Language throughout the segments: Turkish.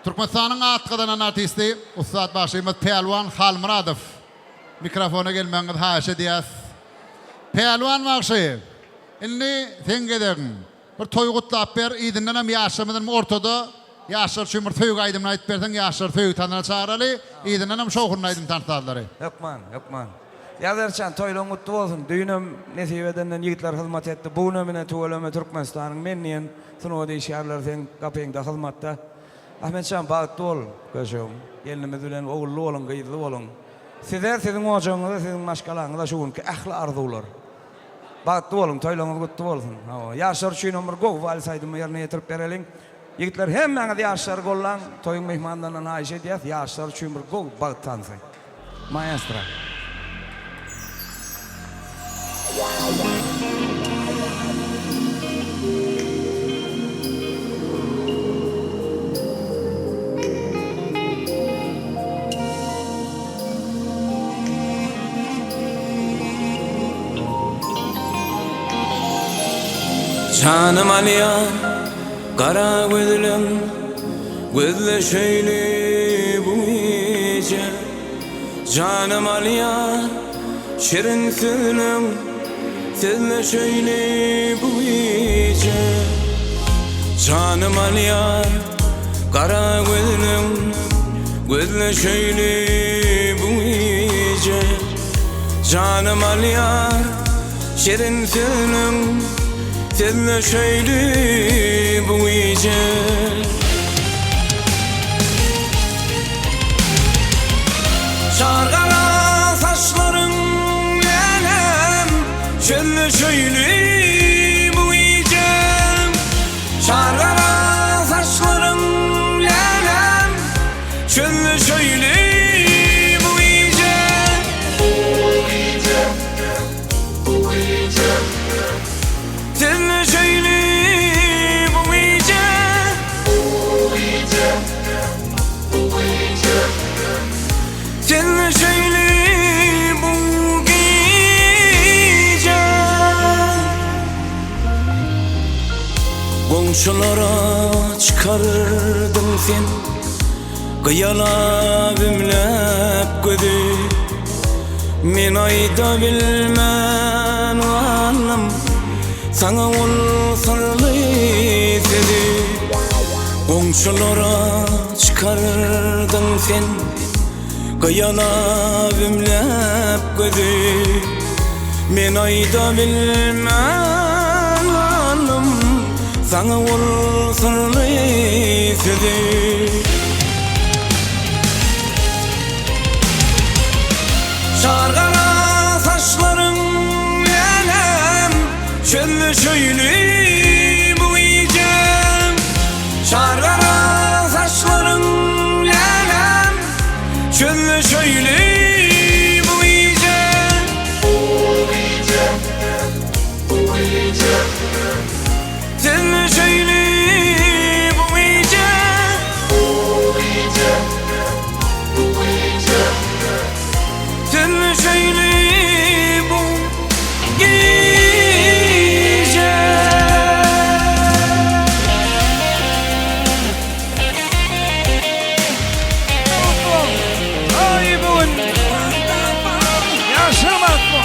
Türkmenistan'ın atqadan artisti Ustad Başymyz Pehlwan Halmuradov. Mikrofona gelmeňiz haşa diýäs. Pehlwan Başy. Inni sen gederin. Bir toy gutlap ber, idinden hem ýaşamydan ortada ýaşlar şu bir toy gaýdym aýdyp bersen ýaşlar toy tanana çağıraly, idinden hem şoğun aýdym tanıtadylary. Yokman. Ýazarçan toýlaryň gutly bolsun. Düýnüm nesip edenden ýigitler hyzmat etdi. Bu nämene töweleme Türkmenistanyň menniň sunawdy şäherler sen gapyňda hyzmatda. Ahmetcan bagtly bol göşüm. Gelinimiz bilen ogully bolun, gyýyzly bolun. Sizin ojaňyzda, sizin maşgalaňyzda şu günki ähli arzular. Bagtly bolun, toýlaryňyz gutly bolsun. Ýaşlar üçin ömür gowy walsaýdym ýerine ýetirip bereliň. Ýigitler hemmeňiz ýaşlar gollan, toýun mehmanlaryna naýş edýär. Ýaşlar üçin bir gowy bagt tansy. Maestro. Canım Aliya, kara gözlüm, gözle şöyle bu iyice. Canım Aliya, şirin sözlüm, sizle şöyle bu iyice. Canım Aliya, kara gözlüm, gözle şöyle bu iyice. Canım Aliya, şirin sözlüm, sizle şöyle bu iyice. Şarkara saçların lenem, şöyle şöyle bu iyice. Şarkara saçların lenem, şöyle şöyle bu iyice. Bu iyice, bu iyice. Seninle şöyle bu iyice. Bu iyice, bu iyice. Seninle şöyle bu iyice. Komşulara çıkardın sen, kıyala bimlep gödü. Men ayda bilmän anlam, sana ol sarılı dedi. Komşulara çıkardın sen, kıyana bimlep gödü. Men ayda bilmän anlam, sana ol sarılı dedi. Şarkara saçların lenem, şöyle şöyle bu iyice. Şarkara saçların lenem, şöyle şöyle bu iyice. Bu iyice, bu iyice. Şöyle şöyle bu iyice. Bu iyice, bu iyice. Şöyle şöyle bu iyice. Ay bugün yaşamak mı?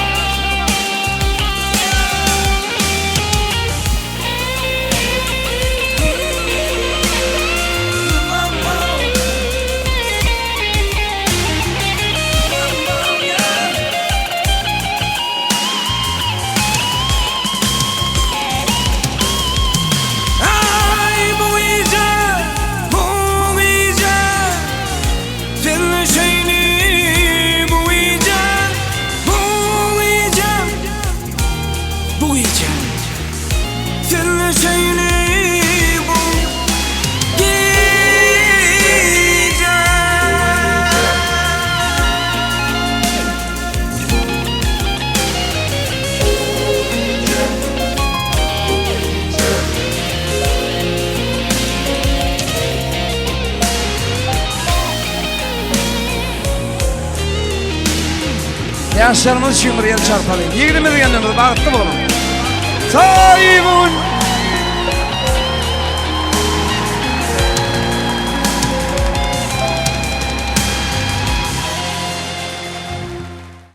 Yaşlarımız şimdi yer çarpalım. 20 diyenlerimiz bağıtlı bulun. Sayın